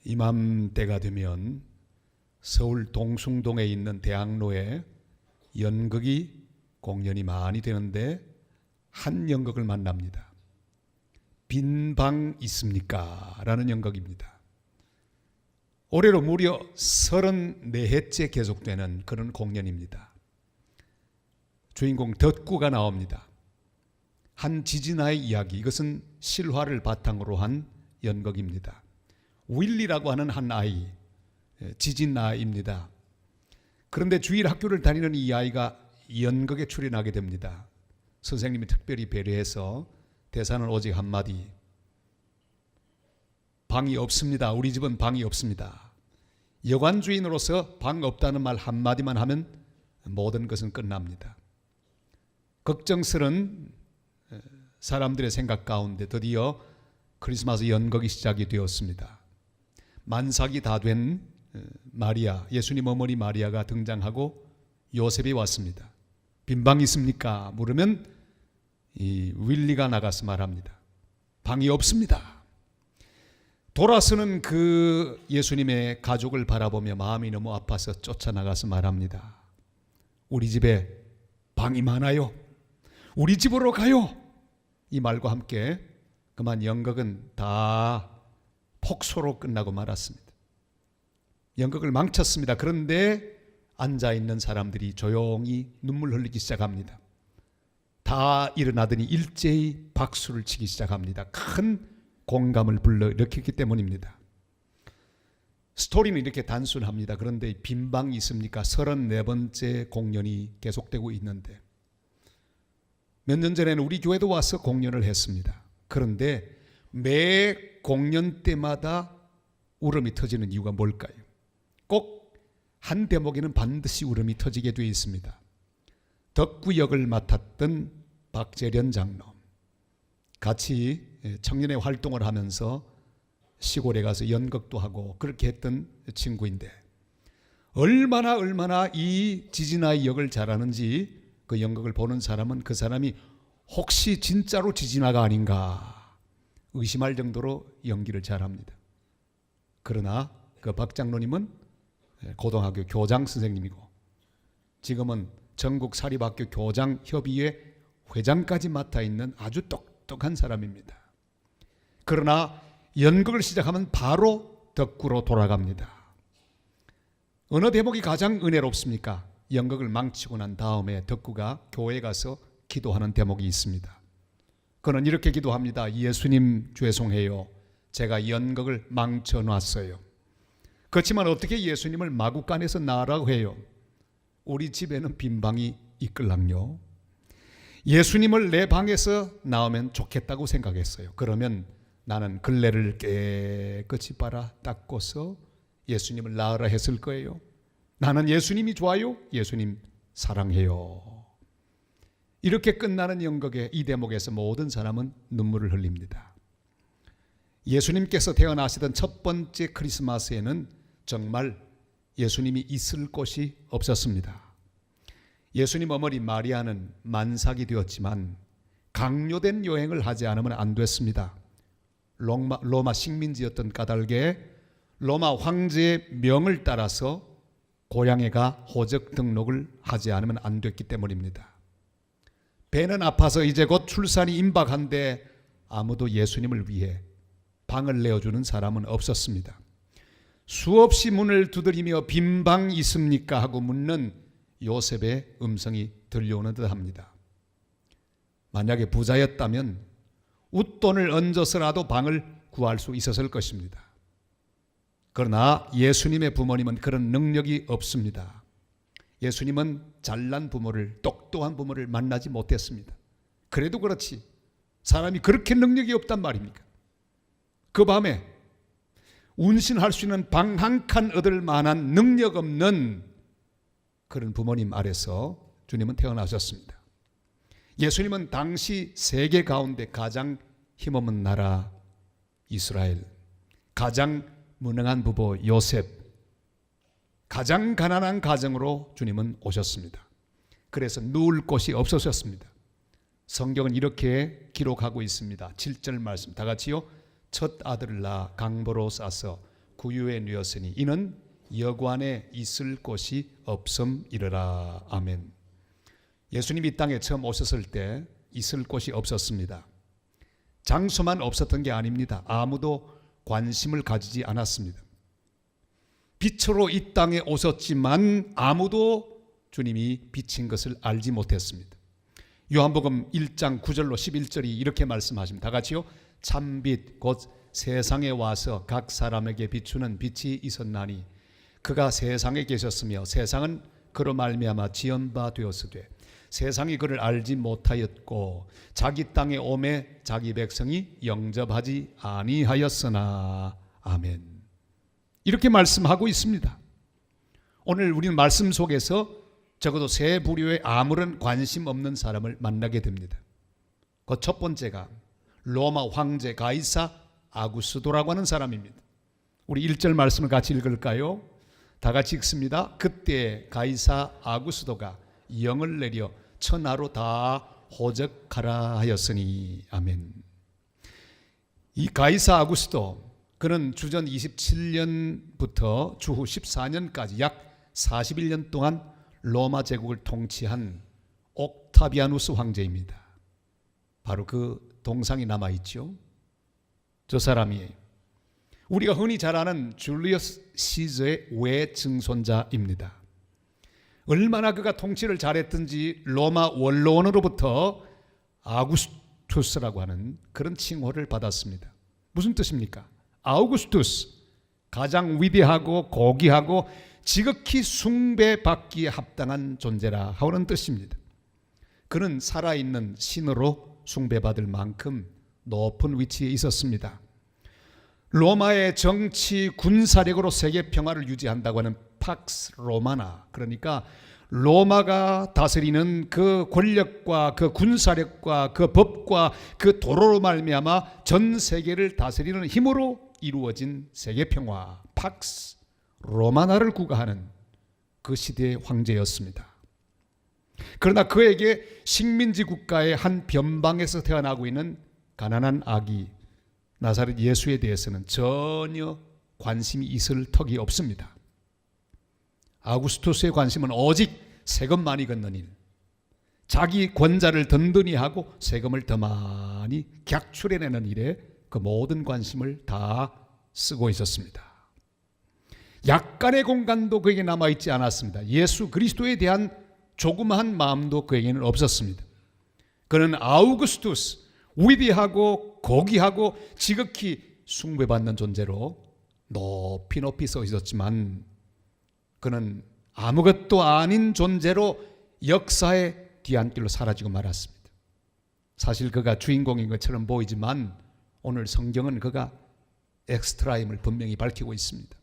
이맘때가 되면 서울 동숭동에 있는 대학로에 연극이 공연이 많이 되는데 한 연극을 만납니다. 빈 방 있습니까? 라는 연극입니다. 올해로 무려 34회째 계속되는 그런 공연입니다. 주인공 덕구가 나옵니다. 한 지진아의 이야기, 이것은 실화를 바탕으로 한 연극입니다. 윌리라고 하는 한 아이, 지진아입니다. 그런데 주일 학교를 다니는 이 아이가 연극에 출연하게 됩니다. 선생님이 특별히 배려해서 대사는 오직 한마디, 방이 없습니다. 우리 집은 방이 없습니다. 여관 주인으로서 방 없다는 말 한마디만 하면 모든 것은 끝납니다. 걱정스런 사람들의 생각 가운데 드디어 크리스마스 연극이 시작이 되었습니다. 만삭이 다 된 마리아, 예수님 어머니 마리아가 등장하고 요셉이 왔습니다. 빈방 있습니까? 물으면 이 윌리가 나가서 말합니다. 방이 없습니다. 돌아서는 그 예수님의 가족을 바라보며 마음이 너무 아파서 쫓아나가서 말합니다. 우리 집에 방이 많아요. 우리 집으로 가요. 이 말과 함께 그만 연극은 다 폭소로 끝나고 말았습니다. 연극을 망쳤습니다. 그런데 앉아있는 사람들이 조용히 눈물 흘리기 시작합니다. 다 일어나더니 일제히 박수를 치기 시작합니다. 큰 공감을 불러일으켰기 때문입니다. 스토리는 이렇게 단순합니다. 그런데 빈방이 있습니까? 34번째 공연이 계속되고 있는데 몇 년 전에는 우리 교회도 와서 공연을 했습니다. 그런데 매 공연 때마다 울음이 터지는 이유가 뭘까요? 꼭 한 대목에는 반드시 울음이 터지게 되어 있습니다. 덕구 역을 맡았던 박재련 장로, 같이 청년의 활동을 하면서 시골에 가서 연극도 하고 그렇게 했던 친구인데 얼마나 이 지진아의 역을 잘하는지 그 연극을 보는 사람은 그 사람이 혹시 진짜로 지진아가 아닌가 의심할 정도로 연기를 잘합니다. 그러나 그 박 장로님은 고등학교 교장 선생님이고 지금은 전국 사립학교 교장협의회 회장까지 맡아 있는 아주 똑똑한 사람입니다. 그러나 연극을 시작하면 바로 덕구로 돌아갑니다. 어느 대목이 가장 은혜롭습니까? 연극을 망치고 난 다음에 덕구가 교회에 가서 기도하는 대목이 있습니다. 그는 이렇게 기도합니다. 예수님 죄송해요. 제가 연극을 망쳐놨어요. 그렇지만 어떻게 예수님을 마구간에서 나으라고 해요? 우리 집에는 빈 방이 있걸랑요. 예수님을 내 방에서 나오면 좋겠다고 생각했어요. 그러면 나는 걸레를 깨끗이 빨아 닦고서 예수님을 낳으라 했을 거예요. 나는 예수님이 좋아요. 예수님 사랑해요. 이렇게 끝나는 연극의 이 대목에서 모든 사람은 눈물을 흘립니다. 예수님께서 태어나시던 첫 번째 크리스마스에는 정말 예수님이 있을 곳이 없었습니다. 예수님 어머니 마리아는 만삭이 되었지만 강요된 여행을 하지 않으면 안 됐습니다. 로마 식민지였던 까닭에 로마 황제의 명을 따라서 고향에 가 호적 등록을 하지 않으면 안 됐기 때문입니다. 배는 아파서 이제 곧 출산이 임박한데 아무도 예수님을 위해 방을 내어주는 사람은 없었습니다. 수없이 문을 두드리며 빈 방 있습니까? 하고 묻는 요셉의 음성이 들려오는 듯 합니다. 만약에 부자였다면 웃돈을 얹어서라도 방을 구할 수 있었을 것입니다. 그러나 예수님의 부모님은 그런 능력이 없습니다. 예수님은 잘난 부모를, 똑똑한 부모를 만나지 못했습니다. 그래도 그렇지 사람이 그렇게 능력이 없단 말입니까? 그 밤에 운신할 수 있는 방 한 칸 얻을 만한 능력 없는 그런 부모님 아래서 주님은 태어나셨습니다. 예수님은 당시 세계 가운데 가장 힘없는 나라 이스라엘, 가장 무능한 부모 요셉, 가장 가난한 가정으로 주님은 오셨습니다. 그래서 누울 곳이 없으셨습니다. 성경은 이렇게 기록하고 있습니다. 7절 말씀 다 같이요. 첫 아들을 낳아 강보로 싸서 구유에 누였으니 이는 여관에 있을 곳이 없음이러라. 아멘. 예수님이 이 땅에 처음 오셨을 때 있을 곳이 없었습니다. 장소만 없었던 게 아닙니다. 아무도 관심을 가지지 않았습니다. 빛으로 이 땅에 오셨지만 아무도 주님이 빛인 것을 알지 못했습니다. 요한복음 1장 9절로 11절이 이렇게 말씀하십니다. 다 같이요. 참빛 곧 세상에 와서 각 사람에게 비추는 빛이 있었나니 그가 세상에 계셨으며 세상은 그로 말미암아 지은 바 되었으되 세상이 그를 알지 못하였고 자기 땅에 오매 자기 백성이 영접하지 아니하였으나. 아멘. 이렇게 말씀하고 있습니다. 오늘 우리는 말씀 속에서 적어도 세 부류의 아무런 관심 없는 사람을 만나게 됩니다. 그 첫 번째가 로마 황제 가이사 아구스도라고 하는 사람입니다. 우리 1절 말씀을 같이 읽을까요? 다 같이 읽습니다. 그때 가이사 아구스도가 영을 내려 천하로 다 호적하라 하였으니. 아멘. 이 가이사 아구스도, 그는 주전 27년부터 주후 14년까지 약 41년 동안 로마 제국을 통치한 옥타비아누스 황제입니다. 바로 그 동상이 남아있죠. 저 사람이 우리가 흔히 잘 아는 줄리어스 시저의 외증손자입니다. 얼마나 그가 통치를 잘했든지 로마 원로원으로부터 아우구스투스라고 하는 그런 칭호를 받았습니다. 무슨 뜻입니까? 아우구스투스, 가장 위대하고 고귀하고 지극히 숭배받기에 합당한 존재라 하는 뜻입니다. 그는 살아있는 신으로 숭배받을 만큼 높은 위치에 있었습니다. 로마의 정치 군사력으로 세계 평화를 유지한다고 하는 팍스 로마나, 그러니까 로마가 다스리는 그 권력과 그 군사력과 그 법과 그 도로로 말미암아 전 세계를 다스리는 힘으로 이루어진 세계 평화, 팍스 로마나를 구가하는 그 시대의 황제였습니다. 그러나 그에게 식민지 국가의 한 변방에서 태어나고 있는 가난한 아기 나사렛 예수에 대해서는 전혀 관심이 있을 턱이 없습니다. 아구스투스의 관심은 오직 세금 많이 걷는 일, 자기 권자를 든든히 하고 세금을 더 많이 객출해내는 일에 그 모든 관심을 다 쓰고 있었습니다. 약간의 공간도 그에게 남아있지 않았습니다. 예수 그리스도에 대한 조그마한 마음도 그에게는 없었습니다. 그는 아우구스투스, 위대하고 고귀하고 지극히 숭배받는 존재로 높이 높이 서 있었지만 그는 아무것도 아닌 존재로 역사의 뒤안길로 사라지고 말았습니다. 사실 그가 주인공인 것처럼 보이지만 오늘 성경은 그가 엑스트라임을 분명히 밝히고 있습니다.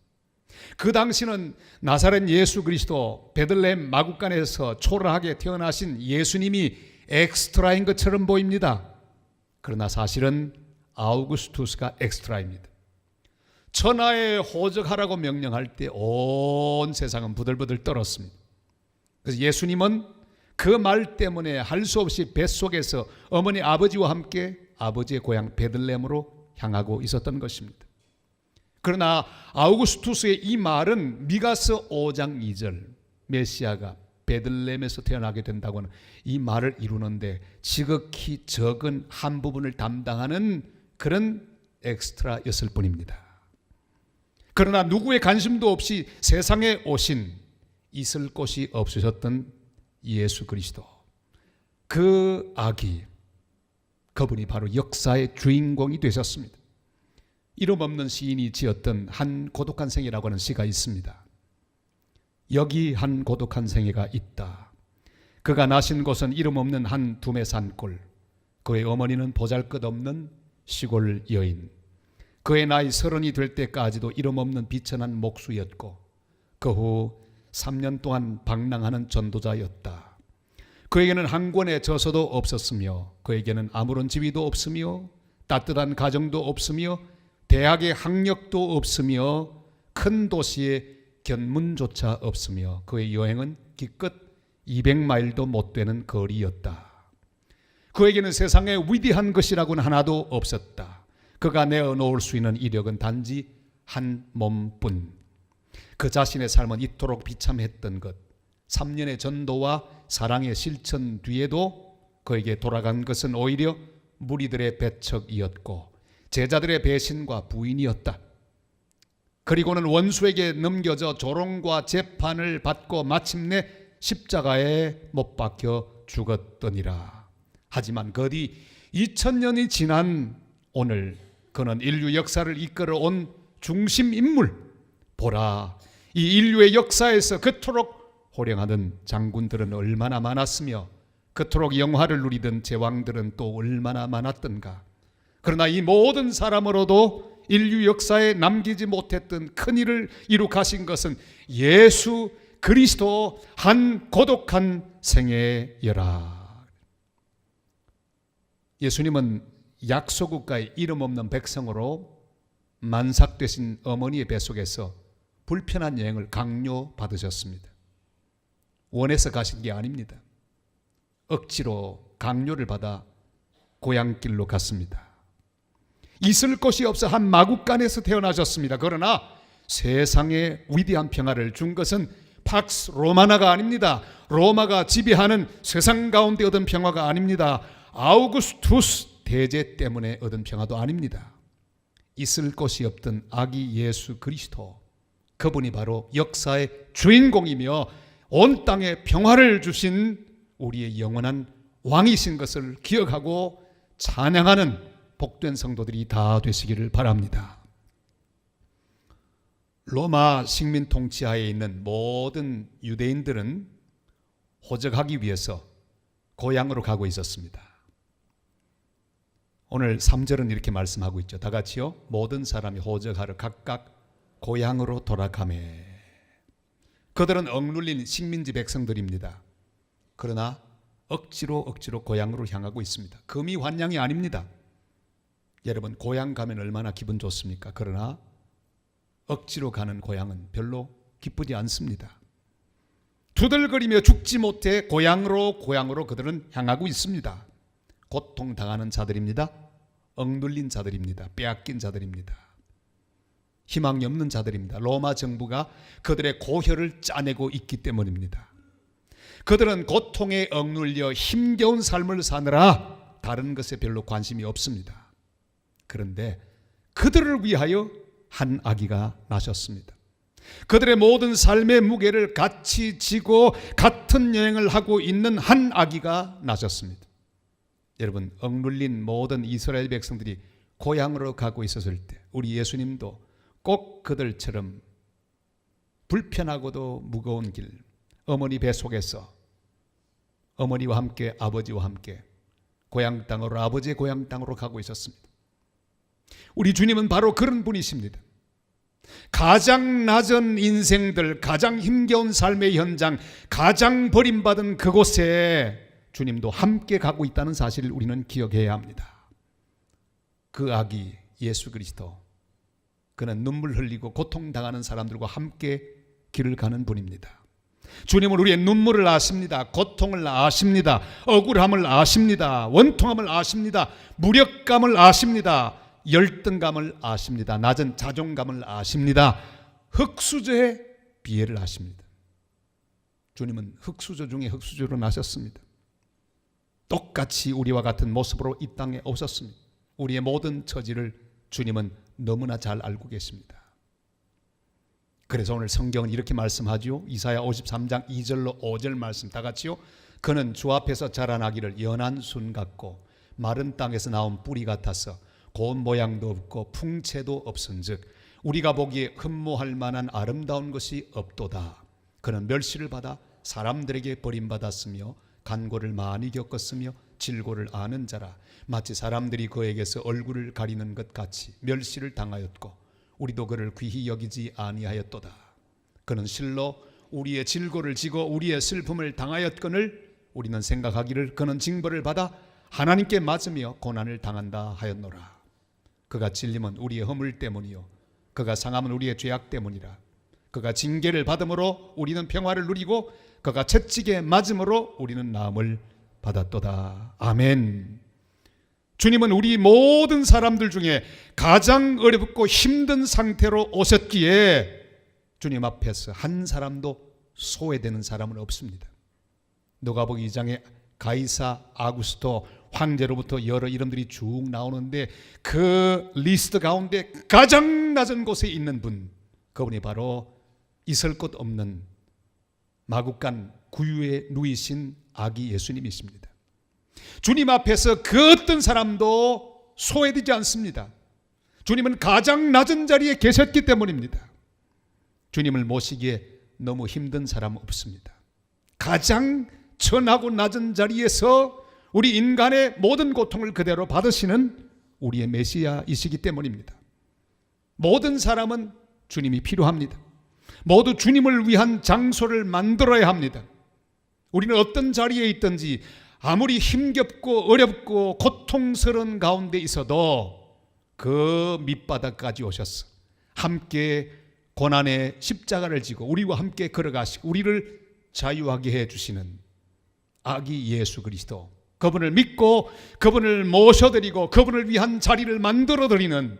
그 당시는 나사렛 예수 그리스도 베들레헴 마구간에서 초라하게 태어나신 예수님이 엑스트라인 것처럼 보입니다. 그러나 사실은 아우구스투스가 엑스트라입니다. 천하에 호적하라고 명령할 때 온 세상은 부들부들 떨었습니다. 그래서 예수님은 그 말 때문에 할 수 없이 뱃속에서 어머니 아버지와 함께 아버지의 고향 베들레헴으로 향하고 있었던 것입니다. 그러나 아우구스투스의 이 말은 미가서 5장 2절 메시아가 베들레헴에서 태어나게 된다고 하는 이 말을 이루는데 지극히 적은 한 부분을 담당하는 그런 엑스트라였을 뿐입니다. 그러나 누구의 관심도 없이 세상에 오신 있을 곳이 없으셨던 예수 그리스도, 그 아기, 그분이 바로 역사의 주인공이 되셨습니다. 이름 없는 시인이 지었던 한 고독한 생애라고 하는 시가 있습니다. 여기 한 고독한 생애가 있다. 그가 나신 곳은 이름 없는 한 두메 산골. 그의 어머니는 보잘것없는 시골 여인. 그의 나이 30이 될 때까지도 이름 없는 비천한 목수였고 그 후 3년 동안 방랑하는 전도자였다. 그에게는 한 권의 저서도 없었으며 그에게는 아무런 지위도 없으며 따뜻한 가정도 없으며 대학의 학력도 없으며 큰 도시의 견문조차 없으며 그의 여행은 기껏 200마일도 못 되는 거리였다. 그에게는 세상에 위대한 것이라고는 하나도 없었다. 그가 내어놓을 수 있는 이력은 단지 한 몸뿐. 그 자신의 삶은 이토록 비참했던 것, 3년의 전도와 사랑의 실천 뒤에도 그에게 돌아간 것은 오히려 무리들의 배척이었고 제자들의 배신과 부인이었다. 그리고는 원수에게 넘겨져 조롱과 재판을 받고 마침내 십자가에 못 박혀 죽었더니라. 하지만 그 뒤 2000년이 지난 오늘 그는 인류 역사를 이끌어온 중심 인물. 보라, 이 인류의 역사에서 그토록 호령하던 장군들은 얼마나 많았으며 그토록 영화를 누리던 제왕들은 또 얼마나 많았던가. 그러나 이 모든 사람으로도 인류 역사에 남기지 못했던 큰 일을 이룩하신 것은 예수 그리스도 한 고독한 생애여라. 예수님은 약소국가의 이름 없는 백성으로 만삭되신 어머니의 뱃속에서 불편한 여행을 강요받으셨습니다. 원해서 가신 게 아닙니다. 억지로 강요를 받아 고향길로 갔습니다. 있을 곳이 없어 한 마국간에서 태어나셨습니다. 그러나 세상에 위대한 평화를 준 것은 팍스 로마나가 아닙니다. 로마가 지배하는 세상 가운데 얻은 평화가 아닙니다. 아우구스투스 대제 때문에 얻은 평화도 아닙니다. 있을 곳이 없던 아기 예수 그리스도, 그분이 바로 역사의 주인공이며 온 땅에 평화를 주신 우리의 영원한 왕이신 것을 기억하고 찬양하는 복된 성도들이 다 되시기를 바랍니다. 로마 식민 통치하에 있는 모든 유대인들은 호적하기 위해서 고향으로 가고 있었습니다. 오늘 3절은 이렇게 말씀하고 있죠. 다 같이요. 모든 사람이 호적하러 각각 고향으로 돌아가매. 그들은 억눌린 식민지 백성들입니다. 그러나 억지로 고향으로 향하고 있습니다. 금이 환영이 아닙니다. 여러분, 고향 가면 얼마나 기분 좋습니까? 그러나 억지로 가는 고향은 별로 기쁘지 않습니다. 두들거리며 죽지 못해 고향으로 그들은 향하고 있습니다. 고통당하는 자들입니다. 억눌린 자들입니다. 빼앗긴 자들입니다. 희망이 없는 자들입니다. 로마 정부가 그들의 고혈을 짜내고 있기 때문입니다. 그들은 고통에 억눌려 힘겨운 삶을 사느라 다른 것에 별로 관심이 없습니다. 그런데 그들을 위하여 한 아기가 나셨습니다. 그들의 모든 삶의 무게를 같이 지고 같은 여행을 하고 있는 한 아기가 나셨습니다. 여러분, 억눌린 모든 이스라엘 백성들이 고향으로 가고 있었을 때 우리 예수님도 꼭 그들처럼 불편하고도 무거운 길, 어머니 뱃속에서 어머니와 함께 아버지와 함께 고향 땅으로, 아버지의 고향 땅으로 가고 있었습니다. 우리 주님은 바로 그런 분이십니다. 가장 낮은 인생들, 가장 힘겨운 삶의 현장, 가장 버림받은 그곳에 주님도 함께 가고 있다는 사실을 우리는 기억해야 합니다. 그 아기 예수 그리스도, 그는 눈물 흘리고 고통당하는 사람들과 함께 길을 가는 분입니다. 주님은 우리의 눈물을 아십니다. 고통을 아십니다. 억울함을 아십니다. 원통함을 아십니다. 무력감을 아십니다. 열등감을 아십니다. 낮은 자존감을 아십니다. 흙수저의 비애를 아십니다. 주님은 흙수저 중에 흙수저로 나셨습니다. 똑같이 우리와 같은 모습으로 이 땅에 오셨습니다. 우리의 모든 처지를 주님은 너무나 잘 알고 계십니다. 그래서 오늘 성경은 이렇게 말씀하죠. 이사야 53장 2절로 5절 말씀 다 같이요. 그는 주 앞에서 자라나기를 연한 순 같고 마른 땅에서 나온 뿌리 같아서 고운 모양도 없고 풍채도 없은즉 우리가 보기에 흠모할 만한 아름다운 것이 없도다. 그는 멸시를 받아 사람들에게 버림받았으며 간고를 많이 겪었으며 질고를 아는 자라. 마치 사람들이 그에게서 얼굴을 가리는 것 같이 멸시를 당하였고 우리도 그를 귀히 여기지 아니하였도다. 그는 실로 우리의 질고를 지고 우리의 슬픔을 당하였거늘 우리는 생각하기를 그는 징벌을 받아 하나님께 맞으며 고난을 당한다 하였노라. 그가 찔림은 우리의 허물 때문이요 그가 상함은 우리의 죄악 때문이라. 그가 징계를 받음으로 우리는 평화를 누리고 그가 채찍에 맞음으로 우리는 나음을 받았도다. 아멘. 주님은 우리 모든 사람들 중에 가장 어렵고 힘든 상태로 오셨기에 주님 앞에서 한 사람도 소외되는 사람은 없습니다. 누가복음 2장에 가이사 아구스토 황제로부터 여러 이름들이 쭉 나오는데 그 리스트 가운데 가장 낮은 곳에 있는 분, 그분이 바로 있을 것 없는 마국간 구유에 누이신 아기 예수님이십니다. 주님 앞에서 그 어떤 사람도 소외되지 않습니다. 주님은 가장 낮은 자리에 계셨기 때문입니다. 주님을 모시기에 너무 힘든 사람 없습니다. 가장 천하고 낮은 자리에서 우리 인간의 모든 고통을 그대로 받으시는 우리의 메시아이시기 때문입니다. 모든 사람은 주님이 필요합니다. 모두 주님을 위한 장소를 만들어야 합니다. 우리는 어떤 자리에 있든지 아무리 힘겹고 어렵고 고통스러운 가운데 있어도 그 밑바닥까지 오셔서 함께 고난의 십자가를 지고 우리와 함께 걸어가시고 우리를 자유하게 해주시는 아기 예수 그리스도, 그분을 믿고 그분을 모셔드리고 그분을 위한 자리를 만들어드리는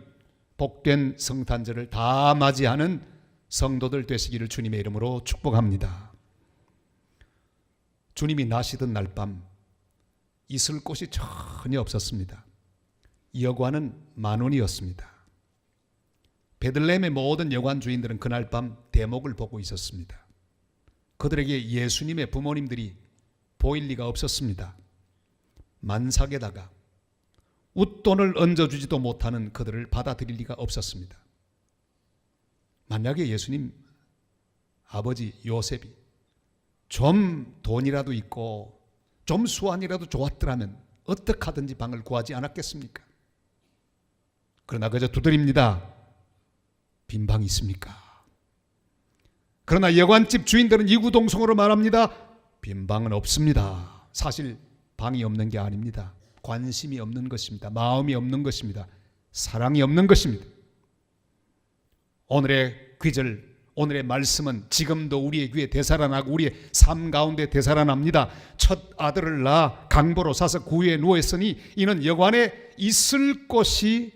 복된 성탄절을 다 맞이하는 성도들 되시기를 주님의 이름으로 축복합니다. 주님이 나시던 날밤 있을 곳이 전혀 없었습니다. 여관은 만원이었습니다. 베들레헴의 모든 여관 주인들은 그날 밤 대목을 보고 있었습니다. 그들에게 예수님의 부모님들이 보일 리가 없었습니다. 만삭에다가 웃돈을 얹어주지도 못하는 그들을 받아들일 리가 없었습니다. 만약에 예수님 아버지 요셉이 좀 돈이라도 있고 좀 수완이라도 좋았더라면 어떻게 하든지 방을 구하지 않았겠습니까? 그러나 그저 두드립니다. 빈 방이 있습니까? 그러나 여관집 주인들은 이구동성으로 말합니다. 빈 방은 없습니다. 사실 방이 없는 게 아닙니다. 관심이 없는 것입니다. 마음이 없는 것입니다. 사랑이 없는 것입니다. 오늘의 귀절, 오늘의 말씀은 지금도 우리의 귀에 되살아나고 우리의 삶 가운데 되살아납니다. 첫 아들을 낳아 강보로 사서 구유에 누워있으니 이는 여관에 있을 곳이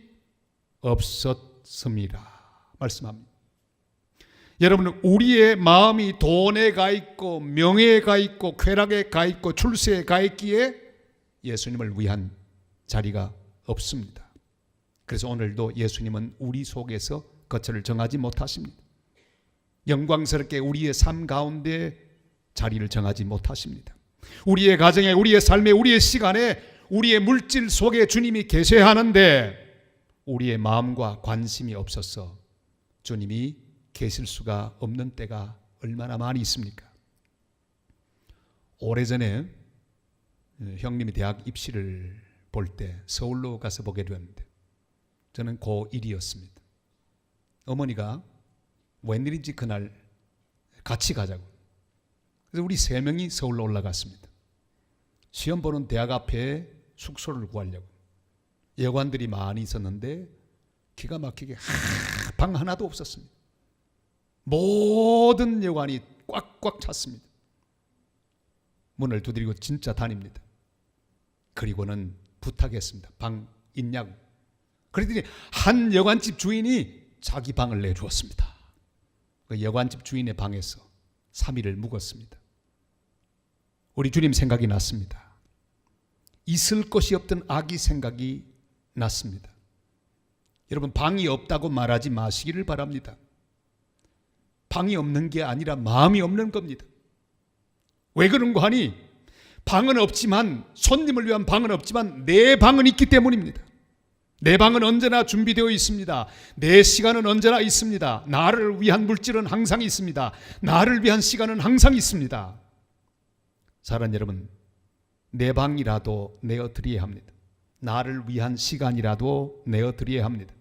없었습니다. 말씀합니다. 여러분, 우리의 마음이 돈에 가 있고 명예에 가 있고 쾌락에 가 있고 출세에 가 있기에 예수님을 위한 자리가 없습니다. 그래서 오늘도 예수님은 우리 속에서 거처를 정하지 못하십니다. 영광스럽게 우리의 삶 가운데 자리를 정하지 못하십니다. 우리의 가정에, 우리의 삶에, 우리의 시간에, 우리의 물질 속에 주님이 계셔야 하는데 우리의 마음과 관심이 없어서 주님이 계실 수가 없는 때가 얼마나 많이 있습니까? 오래전에 형님이 대학 입시를 볼 때 서울로 가서 보게 되었는데 저는 고1이었습니다. 어머니가 웬일인지 그날 같이 가자고. 그래서 우리 3명이 서울로 올라갔습니다. 시험 보는 대학 앞에 숙소를 구하려고. 여관들이 많이 있었는데 기가 막히게 방 하나도 없었습니다. 모든 여관이 꽉꽉 찼습니다. 문을 두드리고 진짜 다닙니다. 그리고는 부탁했습니다. 방 있냐고. 그랬더니 한 여관집 주인이 자기 방을 내주었습니다. 그 여관집 주인의 방에서 3일을 묵었습니다. 우리 주님 생각이 났습니다. 있을 것이 없던 아기 생각이 났습니다. 여러분, 방이 없다고 말하지 마시기를 바랍니다. 방이 없는 게 아니라 마음이 없는 겁니다. 왜 그런가 하니 방은 없지만, 손님을 위한 방은 없지만 내 방은 있기 때문입니다. 내 방은 언제나 준비되어 있습니다. 내 시간은 언제나 있습니다. 나를 위한 물질은 항상 있습니다. 나를 위한 시간은 항상 있습니다. 사랑하는 여러분, 내 방이라도 내어드려야 합니다. 나를 위한 시간이라도 내어드려야 합니다.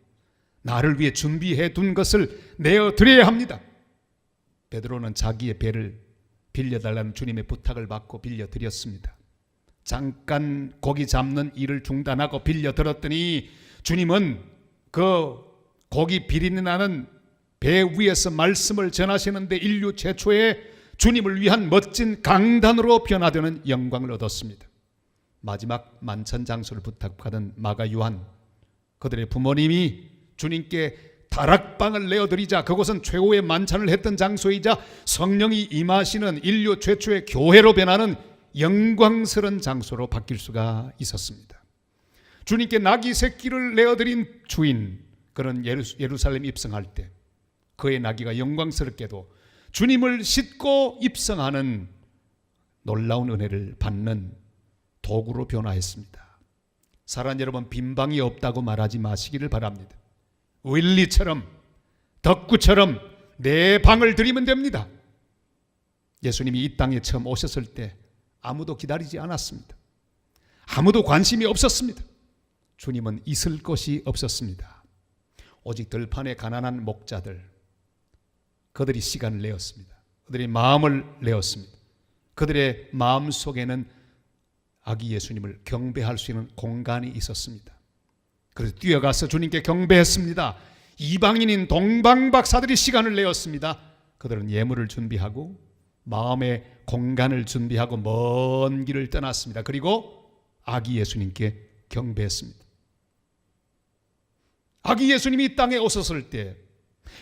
나를 위해 준비해 둔 것을 내어드려야 합니다. 베드로는 자기의 배를 빌려달라는 주님의 부탁을 받고 빌려드렸습니다. 잠깐 고기 잡는 일을 중단하고 빌려들었더니 주님은 그 고기 비린내 나는 배 위에서 말씀을 전하시는데 인류 최초의 주님을 위한 멋진 강단으로 변화되는 영광을 얻었습니다. 마지막 만찬장소를 부탁받은 마가 요한, 그들의 부모님이 주님께 다락방을 내어드리자 그곳은 최고의 만찬을 했던 장소이자 성령이 임하시는 인류 최초의 교회로 변하는 영광스러운 장소로 바뀔 수가 있었습니다. 주님께 나귀 새끼를 내어드린 주인, 그런 예루살렘 입성할 때 그의 나귀가 영광스럽게도 주님을 싣고 입성하는 놀라운 은혜를 받는 도구로 변화했습니다. 사랑 여러분, 빈방이 없다고 말하지 마시기를 바랍니다. 윌리처럼, 덕구처럼 내 방을 드리면 됩니다. 예수님이 이 땅에 처음 오셨을 때 아무도 기다리지 않았습니다. 아무도 관심이 없었습니다. 주님은 있을 것이 없었습니다. 오직 들판에 가난한 목자들, 그들이 시간을 내었습니다. 그들이 마음을 내었습니다. 그들의 마음 속에는 아기 예수님을 경배할 수 있는 공간이 있었습니다. 그래서 뛰어가서 주님께 경배했습니다. 이방인인 동방박사들이 시간을 내었습니다. 그들은 예물을 준비하고 마음의 공간을 준비하고 먼 길을 떠났습니다. 그리고 아기 예수님께 경배했습니다. 아기 예수님이 이 땅에 오셨을 때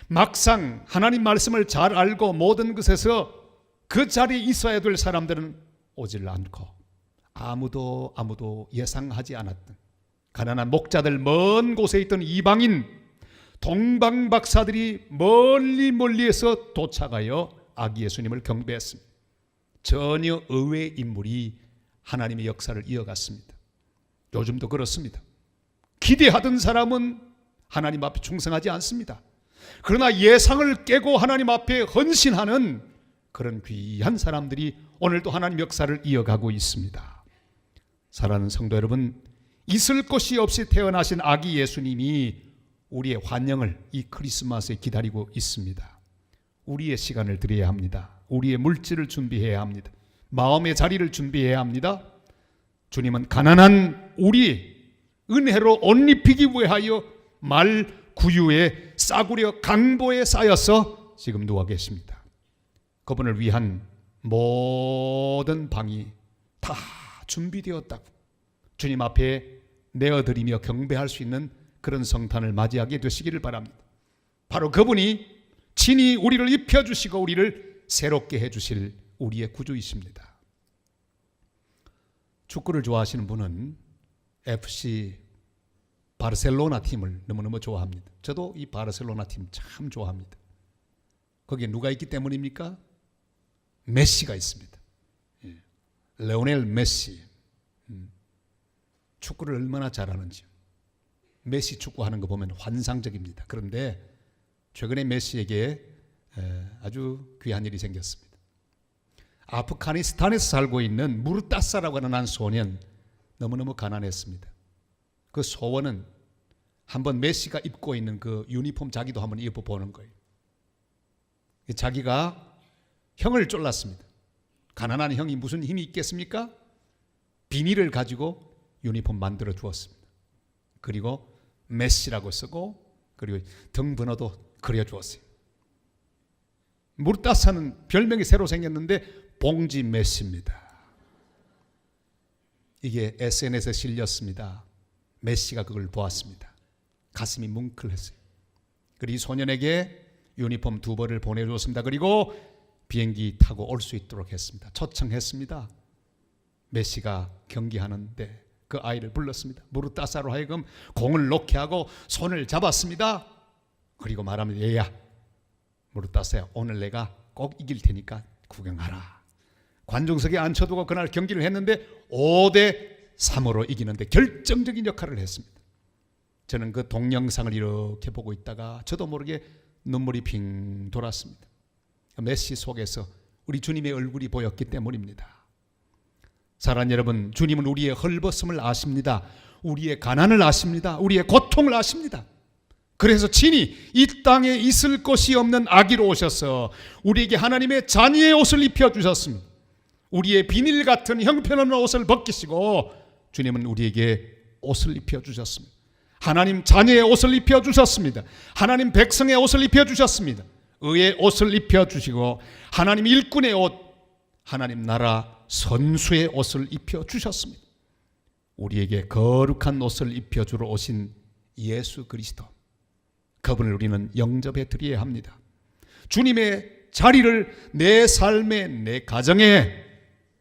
막상 하나님 말씀을 잘 알고 모든 것에서 그 자리에 있어야 될 사람들은 오질 않고 아무도 예상하지 않았던 가난한 목자들, 먼 곳에 있던 이방인 동방박사들이 멀리에서 도착하여 아기 예수님을 경배했습니다. 전혀 의외의 인물이 하나님의 역사를 이어갔습니다. 요즘도 그렇습니다. 기대하던 사람은 하나님 앞에 충성하지 않습니다. 그러나 예상을 깨고 하나님 앞에 헌신하는 그런 귀한 사람들이 오늘도 하나님 역사를 이어가고 있습니다. 사랑하는 성도 여러분, 있을 곳이 없이 태어나신 아기 예수님이 우리의 환영을 이 크리스마스에 기다리고 있습니다. 우리의 시간을 드려야 합니다. 우리의 물질을 준비해야 합니다. 마음의 자리를 준비해야 합니다. 주님은 가난한 우리 은혜로 옷 입히기 위하여 말 구유에 싸구려 강보에 쌓여서 지금 누워 계십니다. 그분을 위한 모든 방이 다 준비되었다고 주님 앞에 내어드리며 경배할 수 있는 그런 성탄을 맞이하게 되시기를 바랍니다. 바로 그분이 친히 우리를 입혀주시고 우리를 새롭게 해주실 우리의 구주이십니다. 축구를 좋아하시는 분은 FC 바르셀로나 팀을 너무너무 좋아합니다. 저도 이 바르셀로나 팀 참 좋아합니다. 거기에 누가 있기 때문입니까? 메시가 있습니다. 레오넬 메시. 축구를 얼마나 잘하는지. 메시 축구하는 거 보면 환상적입니다. 그런데 최근에 메시에게 아주 귀한 일이 생겼습니다. 아프가니스탄에서 살고 있는 무르따사라고 하는 한 소년, 너무너무 가난했습니다. 그 소원은 한번 메시가 입고 있는 그 유니폼 자기도 한번 입어보는 거예요. 자기가 형을 쫄랐습니다. 가난한 형이 무슨 힘이 있겠습니까? 비닐을 가지고 유니폼 만들어 주었습니다. 그리고 메시라고 쓰고 그리고 등번호도 그려 주었어요. 무르따사는 별명이 새로 생겼는데 봉지 메시입니다. 이게 SNS에 실렸습니다. 메시가 그걸 보았습니다. 가슴이 뭉클했어요. 그리고 이 소년에게 유니폼 2벌을 보내주었습니다. 그리고 비행기 타고 올 수 있도록 했습니다. 초청했습니다. 메시가 경기하는데 그 아이를 불렀습니다. 무르따사로 하여금 공을 놓게 하고 손을 잡았습니다. 그리고 말합니다. 얘야, 무르따사야, 오늘 내가 꼭 이길 테니까 구경하라. 관중석에 앉혀두고 그날 경기를 했는데 5대3으로 이기는데 결정적인 역할을 했습니다. 저는 그 동영상을 이렇게 보고 있다가 저도 모르게 눈물이 빙 돌았습니다. 메시 속에서 우리 주님의 얼굴이 보였기 때문입니다. 사랑하는 여러분, 주님은 우리의 헐벗음을 아십니다. 우리의 가난을 아십니다. 우리의 고통을 아십니다. 그래서 친히 이 땅에 있을 것이 없는 아기로 오셔서 우리에게 하나님의 자녀의 옷을 입혀주셨습니다. 우리의 비닐 같은 형편없는 옷을 벗기시고 주님은 우리에게 옷을 입혀주셨습니다. 하나님 자녀의 옷을 입혀주셨습니다. 하나님 백성의 옷을 입혀주셨습니다. 의의 옷을 입혀주시고 하나님 일꾼의 옷, 하나님 나라 선수의 옷을 입혀주셨습니다. 우리에게 거룩한 옷을 입혀주러 오신 예수 그리스도, 그분을 우리는 영접해 드려야 합니다. 주님의 자리를 내 삶에, 내 가정에,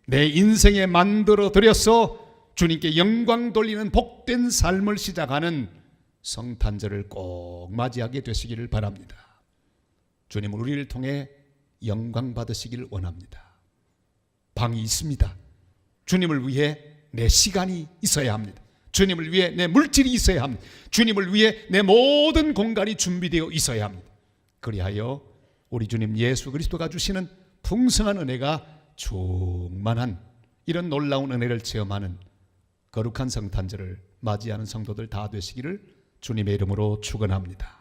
내 인생에 만들어 드려서 주님께 영광 돌리는 복된 삶을 시작하는 성탄절을 꼭 맞이하게 되시기를 바랍니다. 주님은 우리를 통해 영광 받으시기를 원합니다. 방이 있습니다. 주님을 위해 내 시간이 있어야 합니다. 주님을 위해 내 물질이 있어야 합니다. 주님을 위해 내 모든 공간이 준비되어 있어야 합니다. 그리하여 우리 주님 예수 그리스도가 주시는 풍성한 은혜가 충만한 이런 놀라운 은혜를 체험하는 거룩한 성탄절을 맞이하는 성도들 다 되시기를 주님의 이름으로 축원합니다.